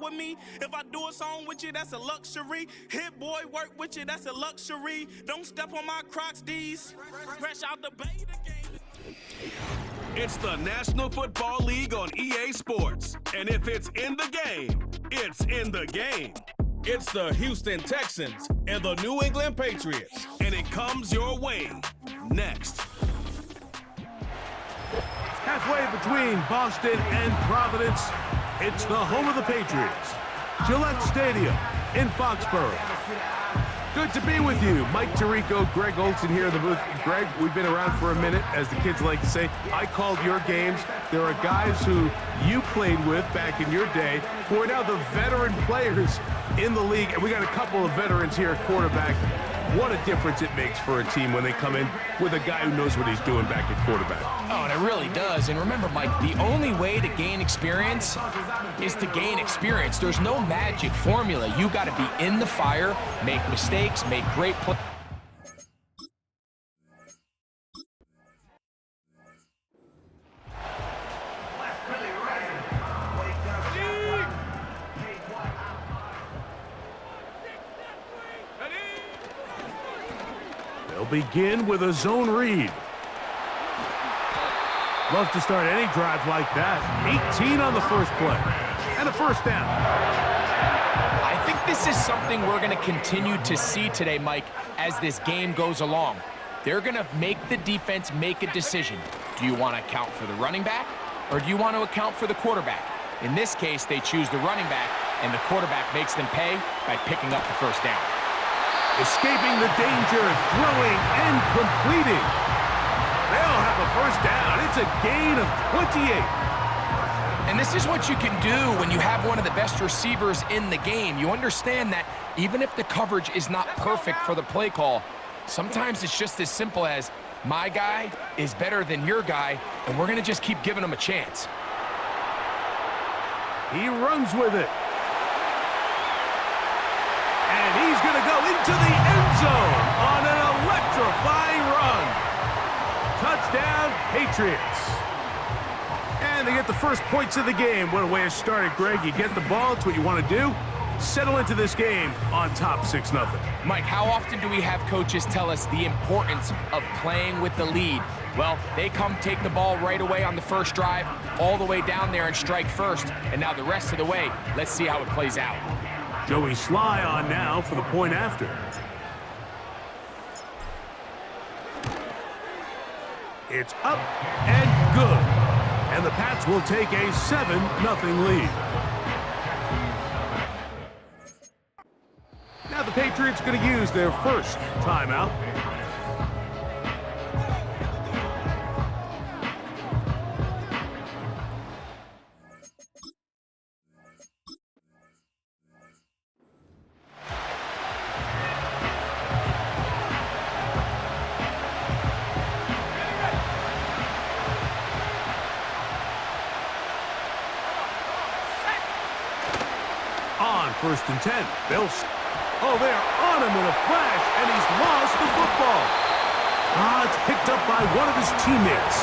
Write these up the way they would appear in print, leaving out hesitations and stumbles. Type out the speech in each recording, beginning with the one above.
with me. If I do a song with you, that's a luxury. Hit boy, work with you, that's a luxury. Don't step on my Crocs, D's. Fresh out the bay, the game. It's the National Football League on EA Sports. And if it's in the game, it's in the game. It's the Houston Texans and the New England Patriots. And it comes your way next. Halfway between Boston and Providence, it's the home of the Patriots, Gillette Stadium in Foxborough. Good to be with you. Mike Tirico, Greg Olson here in the booth. Greg, we've been around for a minute, as the kids like to say. I called your games. There are guys who you played with back in your day who are now the veteran players in the league, and we got a couple of veterans here at quarterback. What a difference it makes for a team when they come in with a guy who knows what he's doing back at quarterback. Oh, and it really does. And remember, Mike, the only way to gain experience is to gain experience. There's no magic formula. You got to be in the fire, make mistakes, make great plays. They'll begin with a zone read. Love to start any drive like that. 18 on the first play. And a first down. I think this is something we're going to continue to see today, Mike, as this game goes along. They're going to make the defense make a decision. Do you want to account for the running back, or do you want to account for the quarterback? In this case, they choose the running back, and the quarterback makes them pay by picking up the first down. Escaping the danger, throwing, and completing. They'll have a first down. It's a gain of 28. And this is what you can do when you have one of the best receivers in the game. You understand that even if the coverage is not perfect for the play call, sometimes it's just as simple as, my guy is better than your guy, and we're going to just keep giving him a chance. He runs with it. And he's going to go into the end zone on an electrifying run. Touchdown, Patriots. And they get the first points of the game. What a way to start it, Greg. You get the ball. It's what you want to do. Settle into this game on top 6-0. Mike, how often do we have coaches tell us the importance of playing with the lead? Well, they come take the ball right away on the first drive, all the way down there and strike first. And now the rest of the way, let's see how it plays out. Joey Sly on now for the point after. It's up and good. And the Pats will take a 7-0 lead. Now the Patriots going to use their first timeout. On 1st and 10, Bills. Oh, they're on him in a flash, and he's lost the football. It's picked up by one of his teammates.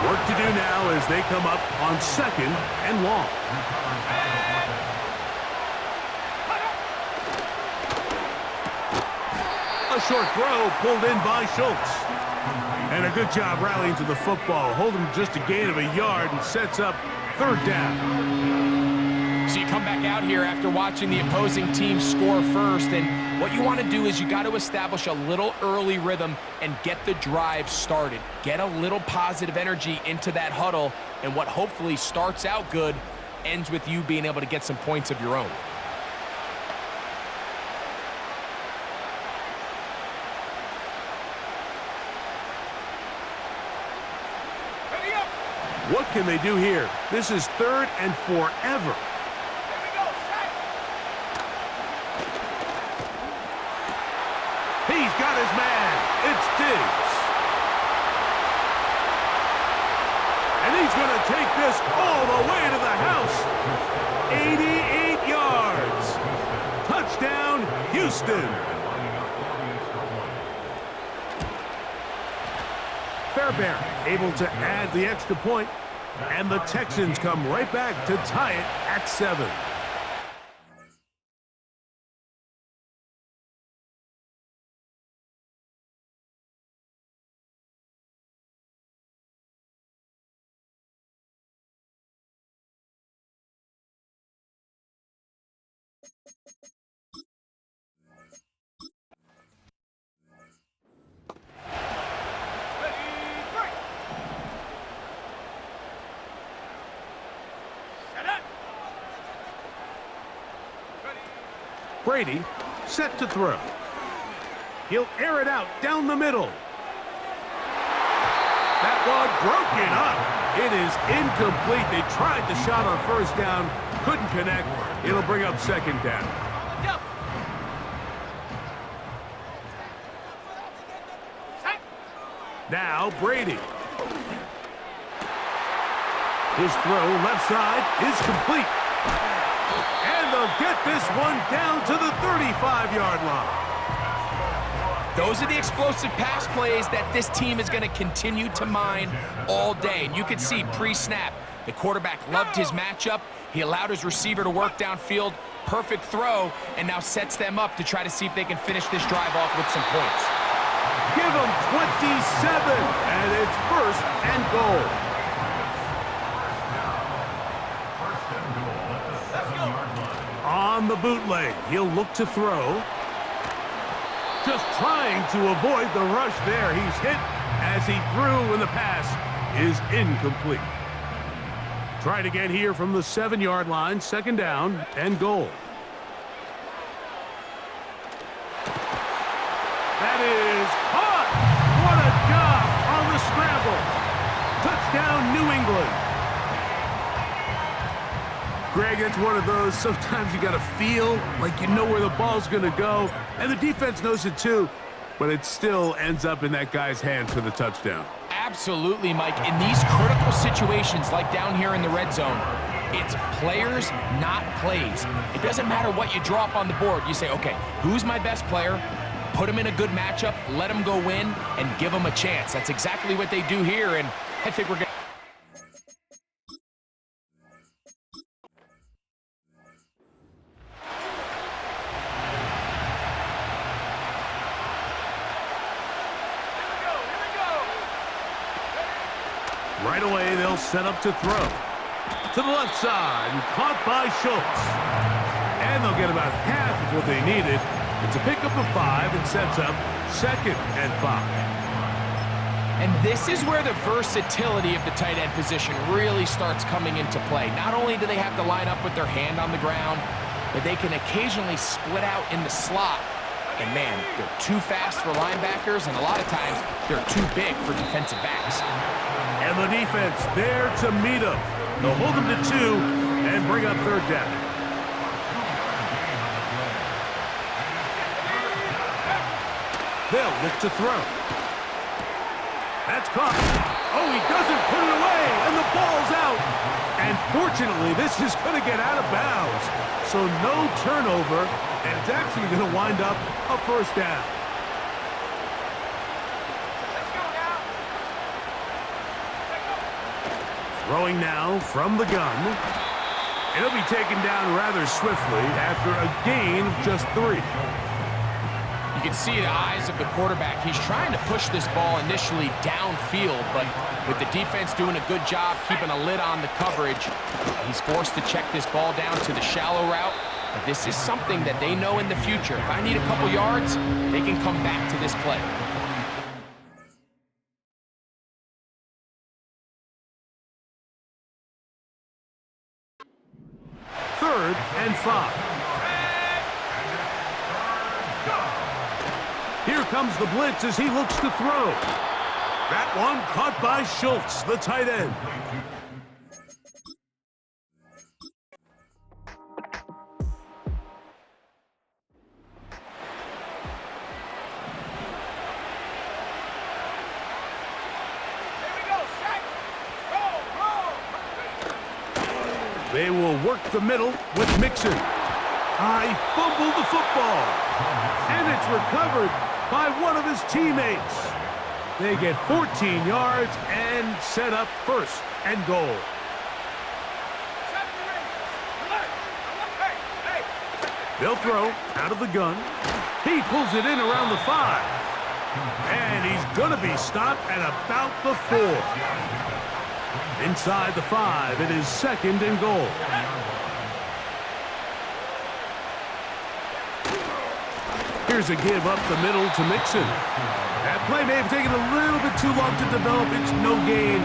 Work to do now as they come up on 2nd and long. A short throw pulled in by Schultz. And a good job rallying to the football. Holding just a gain of a yard and sets up 3rd down. So you come back out here after watching the opposing team score first, and what you want to do is you got to establish a little early rhythm and get the drive started. Get a little positive energy into that huddle, and what hopefully starts out good ends with you being able to get some points of your own. What can they do here? This is 3rd and forever. He's got his man. It's Diggs. And he's going to take this all the way to the house. 88 yards. Touchdown, Houston. Fairbairn able to add the extra point. And the Texans come right back to tie it at 7. Brady set to throw. He'll air it out down the middle. That one broken up. It is incomplete. They tried the shot on first down, couldn't connect. It'll bring up second down. Now Brady. His throw left side is complete. And they'll get this one down to the 35-yard line. Those are the explosive pass plays that this team is going to continue to mine all day. And you can see pre-snap, the quarterback loved his matchup. He allowed his receiver to work downfield. Perfect throw, and now sets them up to try to see if they can finish this drive off with some points. Give them 27, and it's first and goal. On the bootleg, he'll look to throw. Just trying to avoid the rush there. He's hit as he threw when the pass is incomplete. Tried again here from the 7-yard line, second down and goal. That is caught! What a job on the scramble. Touchdown, New England. Greg, it's one of those, sometimes you got to feel like you know where the ball's going to go, and the defense knows it too, but it still ends up in that guy's hands for the touchdown. Absolutely, Mike. In these critical situations, like down here in the red zone, it's players, not plays. It doesn't matter what you draw up on the board. You say, okay, who's my best player? Put him in a good matchup, let him go win, and give him a chance. That's exactly what they do here, and I think we're going to... Right away, they'll set up to throw. To the left side, and caught by Schultz. And they'll get about half of what they needed. It's a pickup of 5 and sets up second and 5. And this is where the versatility of the tight end position really starts coming into play. Not only do they have to line up with their hand on the ground, but they can occasionally split out in the slot. And man, they're too fast for linebackers, and a lot of times they're too big for defensive backs. And the defense there to meet him. They'll hold him to 2 and bring up third down. They'll look to throw. That's caught. Oh, he doesn't put it away, and the ball's out. And fortunately, this is going to get out of bounds. So no turnover, and it's actually going to wind up a first down. Throwing now from the gun. It'll be taken down rather swiftly after a gain of just 3. You can see the eyes of the quarterback. He's trying to push this ball initially downfield, but with the defense doing a good job keeping a lid on the coverage, he's forced to check this ball down to the shallow route. But this is something that they know in the future. If I need a couple yards, they can come back to this play. Third and 5. Here comes the blitz as he looks to throw. That one caught by Schultz, the tight end. They will work the middle with Mixon. He fumbled the football. And it's recovered by one of his teammates. They get 14 yards and set up first and goal. They'll throw out of the gun. He pulls it in around the 5. And he's going to be stopped at about the 4. Inside the 5, it is second and goal. Here's a give up the middle to Mixon. That play may have taken a little bit too long to develop. It's no gain.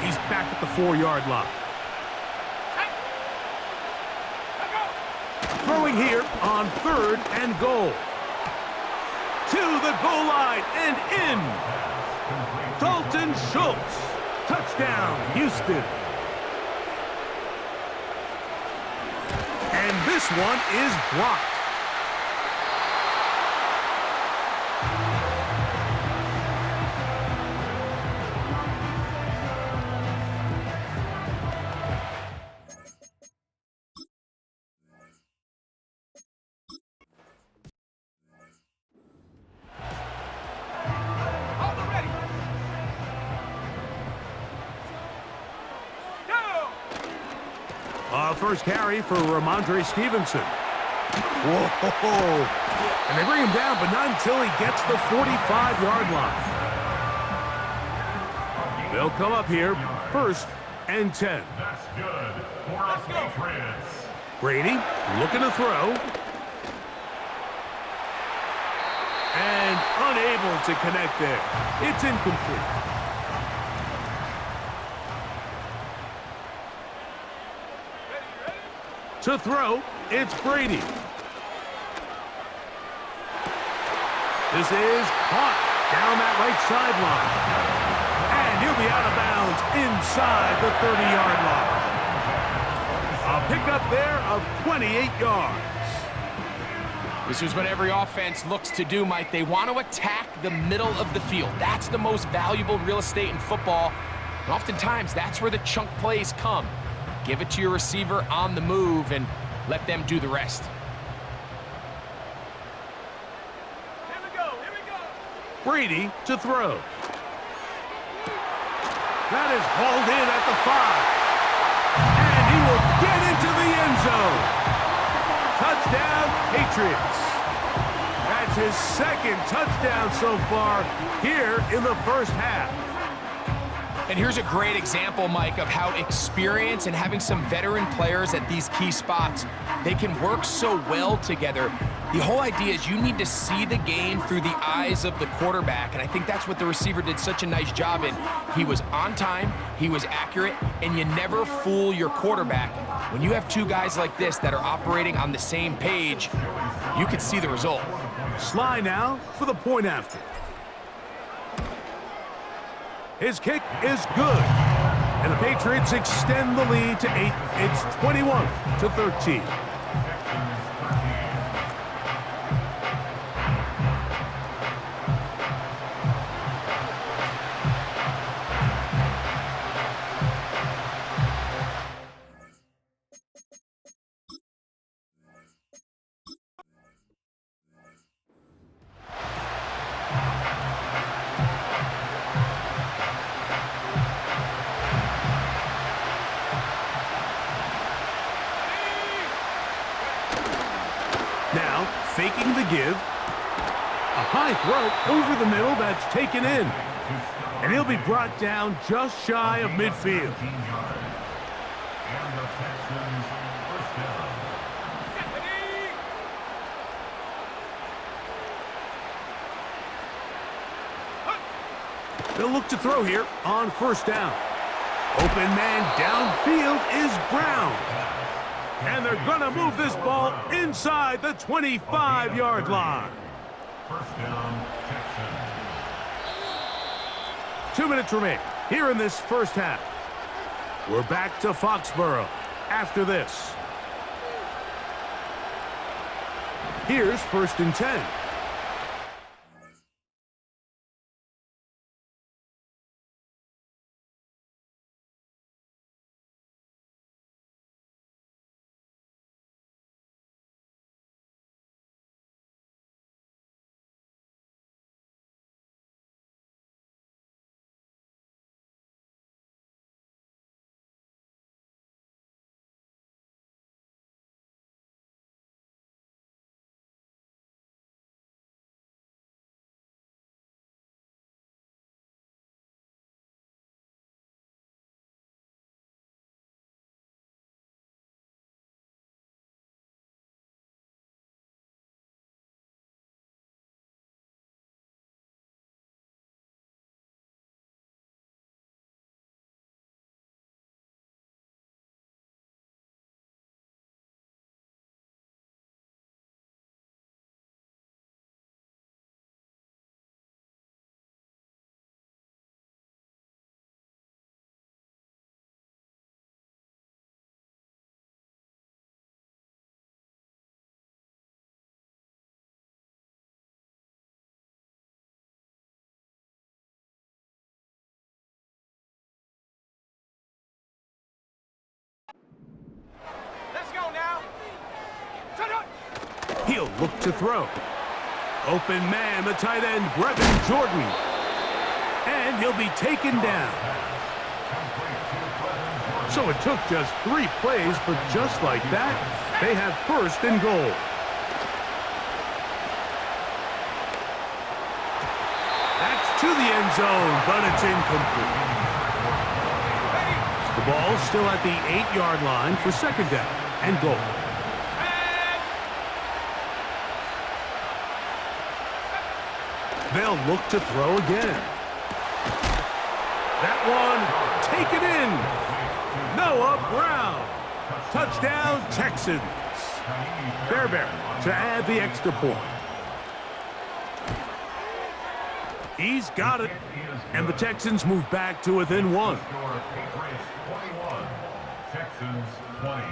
He's back at the 4-yard line. Throwing here on third and goal. To the goal line and in. Dalton Schultz. Touchdown, Houston. And this one is blocked. First carry for Ramondre Stevenson. Whoa! And they bring him down, but not until he gets the 45-yard line. They'll come up here, first and 10. That's good for the Patriots. Brady looking to throw. And unable to connect there. It's incomplete. To throw, it's Brady. This is caught down that right sideline. And he'll be out of bounds inside the 30-yard line. A pickup there of 28 yards. This is what every offense looks to do, Mike. They want to attack the middle of the field. That's the most valuable real estate in football. And oftentimes, that's where the chunk plays come. Give it to your receiver on the move and let them do the rest. Here we go. Brady to throw. That is hauled in at the 5. And he will get into the end zone. Touchdown, Patriots. That's his second touchdown so far here in the first half. And here's a great example, Mike, of how experience and having some veteran players at these key spots, they can work so well together. The whole idea is you need to see the game through the eyes of the quarterback, and I think that's what the receiver did such a nice job in. He was on time, he was accurate, and you never fool your quarterback. When you have two guys like this that are operating on the same page, you can see the result. Sly now for the point after. His kick is good. And the Patriots extend the lead to 8. It's 21-13. Now, faking the give. A high throw over the middle that's taken in. And he'll be brought down just shy of midfield. And the Texans first down. They'll look to throw here on first down. Open man downfield is Brown. And they're going to move this ball inside the 25-yard line. First down, Texans. 2 minutes remain here in this first half. We're back to Foxborough after this. Here's first and 10. He'll look to throw. Open man, the tight end, Brevin Jordan. And he'll be taken down. So it took just 3 plays, but just like that, they have first and goal. That's to the end zone, but it's incomplete. The ball's still at the 8-yard line for second down and goal. They'll look to throw again. That one taken in. Noah Brown. Touchdown, Texans. Fairbairn to add the extra point. He's got it. And the Texans move back to within 1. Patriots 21, Texans 20.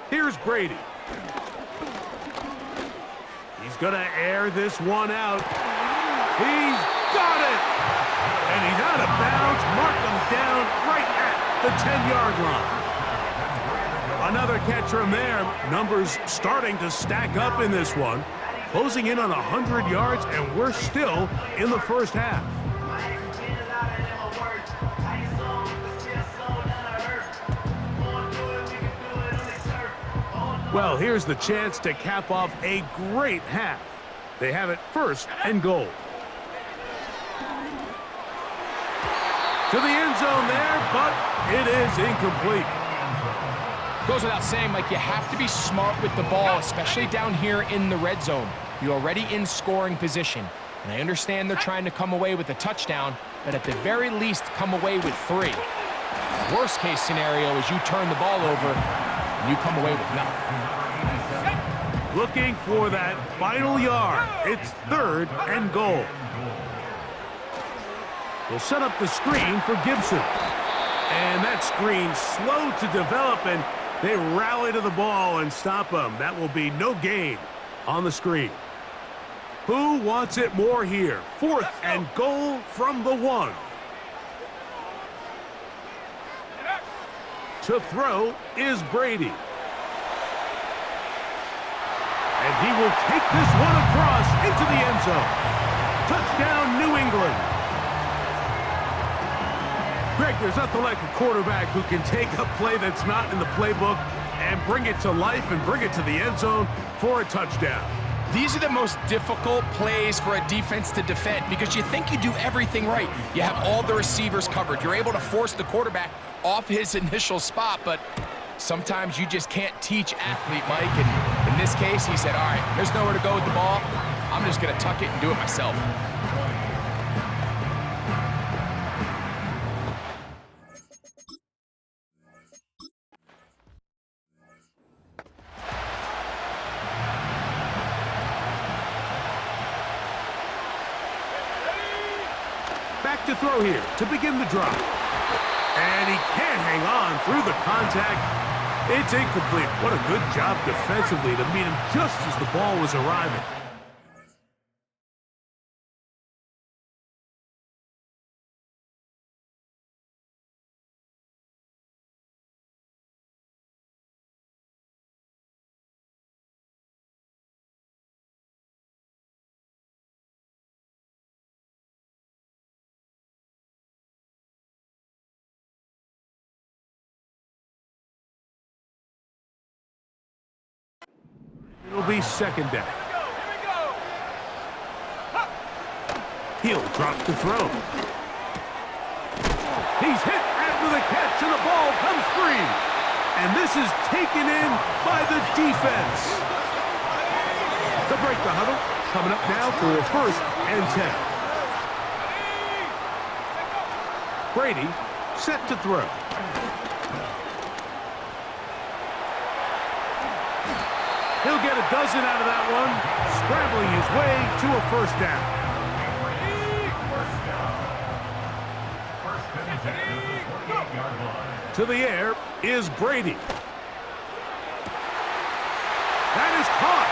Here's Brady. He's going to air this one out. He's got it! And he's out of bounds. Mark him down right at the 10-yard line. Another catch from there. Numbers starting to stack up in this one. Closing in on 100 yards, and we're still in the first half. Well, here's the chance to cap off a great half. They have it first and goal. To the end zone there, but it is incomplete. Goes without saying, Mike, you have to be smart with the ball, especially down here in the red zone. You're already in scoring position. And I understand they're trying to come away with a touchdown, but at the very least, come away with 3. Worst case scenario is you turn the ball over and you come away with nothing. Looking for that final yard. It's third and goal. We'll set up the screen for Gibson. And that screen slow to develop, and they rally to the ball and stop him. That will be no gain on the screen. Who wants it more here? Fourth and goal from the 1. To throw is Brady. And he will take this one across into the end zone. Touchdown, New England. Greg, there's nothing like a quarterback who can take a play that's not in the playbook and bring it to life and bring it to the end zone for a touchdown. These are the most difficult plays for a defense to defend because you think you do everything right. You have all the receivers covered. You're able to force the quarterback off his initial spot, but sometimes you just can't teach athlete, Mike. And in this case, he said, all right, there's nowhere to go with the ball. I'm just going to tuck it and do it myself. Back to throw here to begin the drive. And he can't hang on through the contact. It's incomplete. What a good job defensively to meet him just as the ball was arriving. It'll be second down. He'll drop to throw. He's hit after the catch, and the ball comes free. And this is taken in by the defense. To break the huddle, coming up now for 1st and 10. Brady set to throw. He'll get a dozen out of that one, scrambling his way to a 1st down. To the air is Brady. That is caught.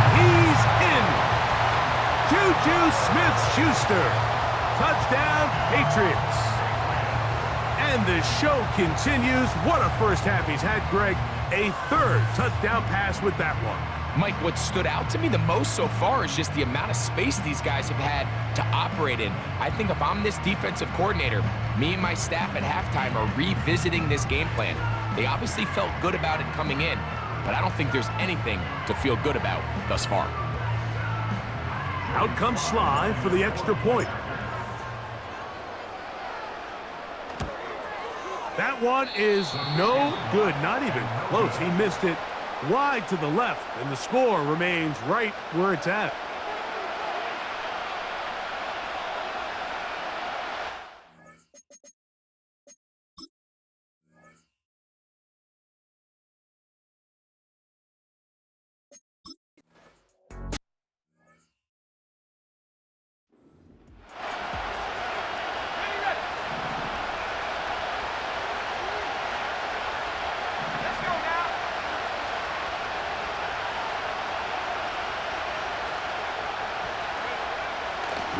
And he's in. Juju Smith-Schuster. Touchdown, Patriots. And the show continues. What a first half he's had, Greg. A 3rd touchdown pass with that one. Mike, what stood out to me the most so far is just the amount of space these guys have had to operate in. I think if I'm this defensive coordinator, me and my staff at halftime are revisiting this game plan. They obviously felt good about it coming in, but I don't think there's anything to feel good about thus far. Out comes Sly for the extra point. That one is no good, not even close. He missed it wide to the left, and the score remains right where it's at.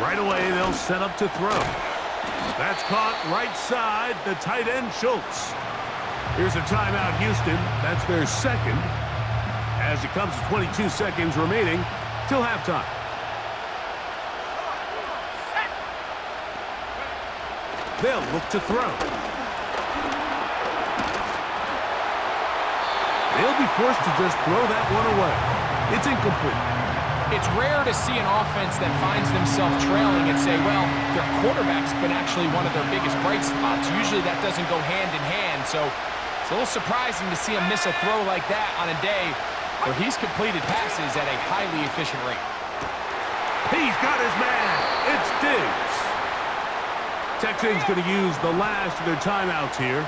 Right away, they'll set up to throw. That's caught right side, the tight end, Schultz. Here's a timeout, Houston. That's their 2nd, as it comes to 22 seconds remaining till halftime. They'll look to throw. They'll be forced to just throw that one away. It's incomplete. It's rare to see an offense that finds themselves trailing and say, well, their quarterback's been actually one of their biggest bright spots. Usually that doesn't go hand in hand, so it's a little surprising to see him miss a throw like that on a day where he's completed passes at a highly efficient rate. He's got his man. It's Diggs. Texans going to use the last of their timeouts here,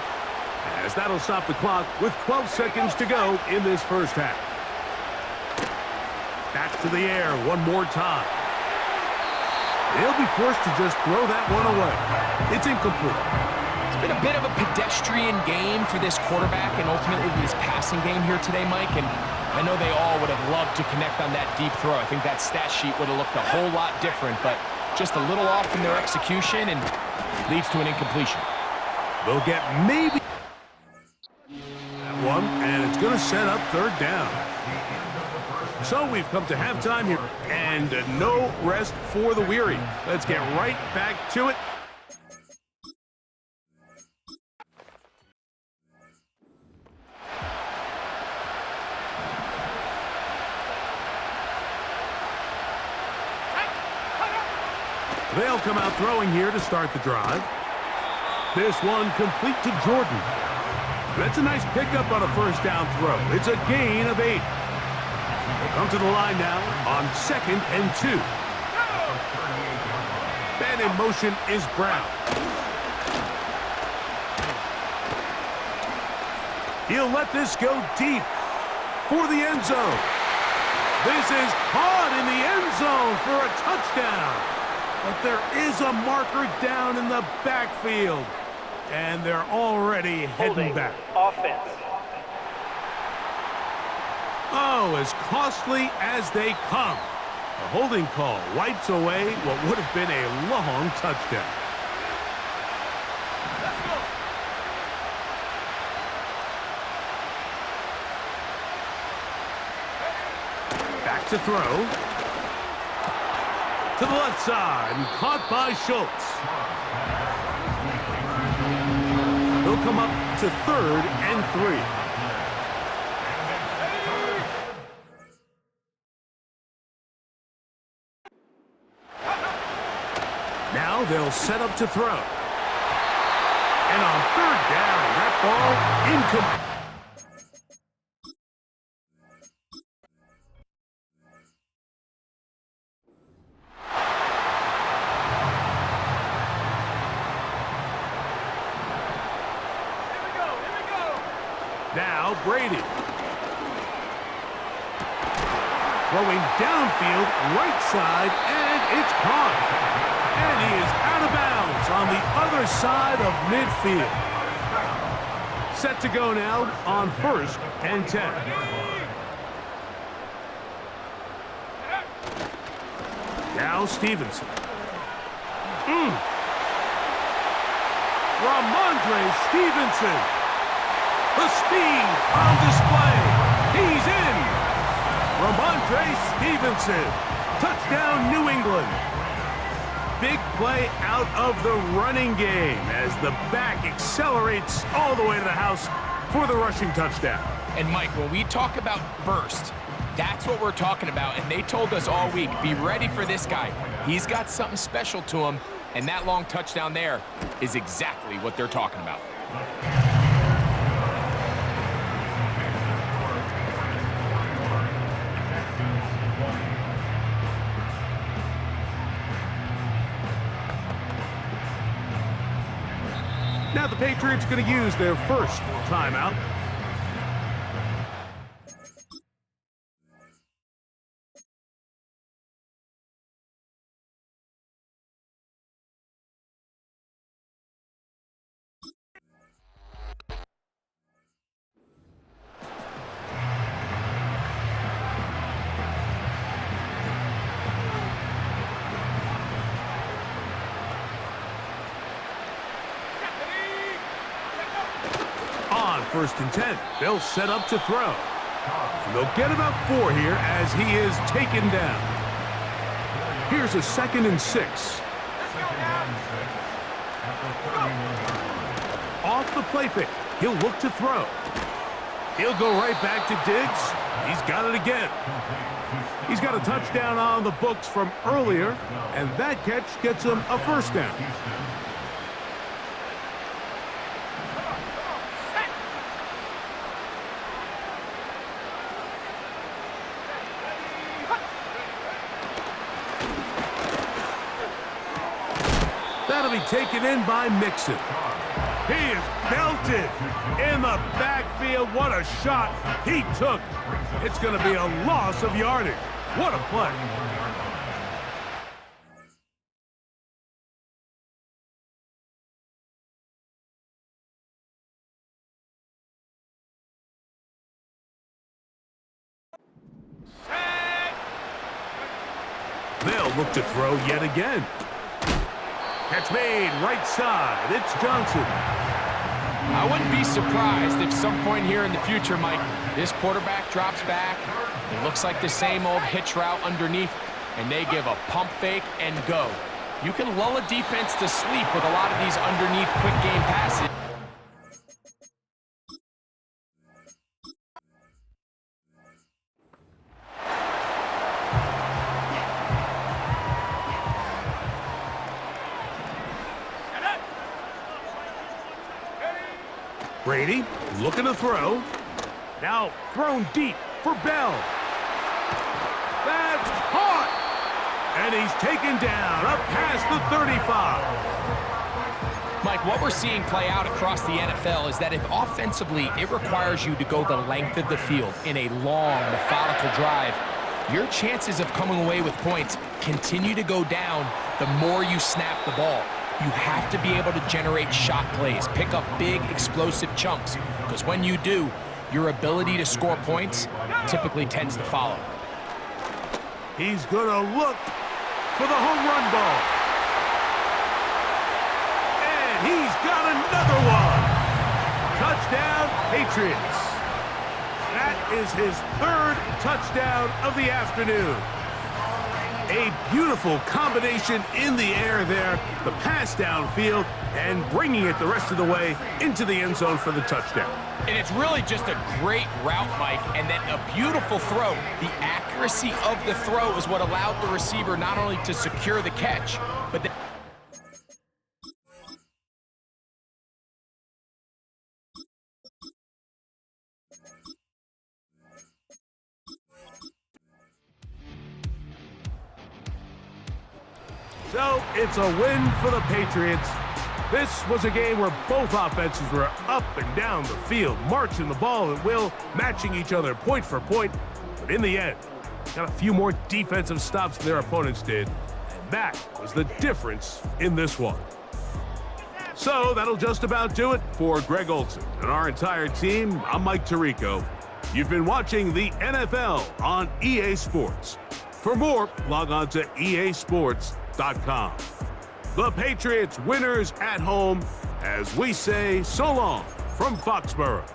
as that'll stop the clock with 12 seconds to go in this first half. Back to the air one more time. They'll be forced to just throw that one away. It's incomplete. It's been a bit of a pedestrian game for this quarterback and ultimately this passing game here today, Mike. And I know they all would have loved to connect on that deep throw. I think that stat sheet would have looked a whole lot different, but just a little off in their execution and leads to an incompletion. They'll get maybe that one, and it's going to set up 3rd down. So we've come to halftime here, and no rest for the weary. Let's get right back to it. They'll come out throwing here to start the drive. This one complete to Jordan. That's a nice pickup on a 1st down throw. It's a gain of 8. They'll come to the line now on 2nd and 2. Man in motion is Brown. He'll let this go deep for the end zone. This is caught in the end zone for a touchdown. But there is a marker down in the backfield. And they're already heading back. Offense. Oh, as costly as they come. A holding call wipes away what would have been a long touchdown. Back to throw. To the left side, and caught by Schultz. He'll come up to 3rd and 3. Now they'll set up to throw. And on third down, that ball incomplete. Now Brady. Throwing downfield, right side, and it's caught. And he is out of bounds on the other side of midfield. Set to go now on 1st and 10. Now Stevenson. Ramondre Stevenson. The speed on display. He's in. Ramondre Stevenson. Touchdown, New England. Big play out of the running game as the back accelerates all the way to the house for the rushing touchdown. And Mike, when we talk about burst, that's what we're talking about. And they told us all week, be ready for this guy. He's got something special to him. And that long touchdown there is exactly what they're talking about. Now the Patriots going to use their first timeout. On 1st and 10, they'll set up to throw. And they'll get about 4 here as he is taken down. Here's a 2nd and 6. Off the play fake, he'll look to throw. He'll go right back to Diggs. He's got it again. He's got a touchdown on the books from earlier, and that catch gets him a 1st down. That'll be taken in by Mixon. He is belted in the backfield. What a shot he took. It's going to be a loss of yardage. What a play. They'll look to throw yet again. Catch made, right side. It's Johnson. I wouldn't be surprised if some point here in the future, Mike, this quarterback drops back. It looks like the same old hitch route underneath, and they give a pump fake and go. You can lull a defense to sleep with a lot of these underneath quick game passes. Brady looking to throw. Now thrown deep for Bell. That's caught. And he's taken down up past the 35. Mike, what we're seeing play out across the NFL is that if offensively it requires you to go the length of the field in a long, methodical drive, your chances of coming away with points continue to go down the more you snap the ball. You have to be able to generate shot plays, pick up big, explosive chunks, because when you do, your ability to score points typically tends to follow. He's going to look for the home run ball. And he's got another one. Touchdown, Patriots. That is his 3rd touchdown of the afternoon. A beautiful combination in the air there, the pass downfield, and bringing it the rest of the way into the end zone for the touchdown. And it's really just a great route, Mike, and then a beautiful throw. The accuracy of the throw is what allowed the receiver not only to secure the catch, but So it's a win for the Patriots. This was a game where both offenses were up and down the field, marching the ball at will, matching each other point for point. But in the end, got a few more defensive stops than their opponents did. And that was the difference in this one. So that'll just about do it for Greg Olson and our entire team. I'm Mike Tirico. You've been watching the NFL on EA Sports. For more, log on to easports.com. The Patriots winners at home as we say so long from Foxborough.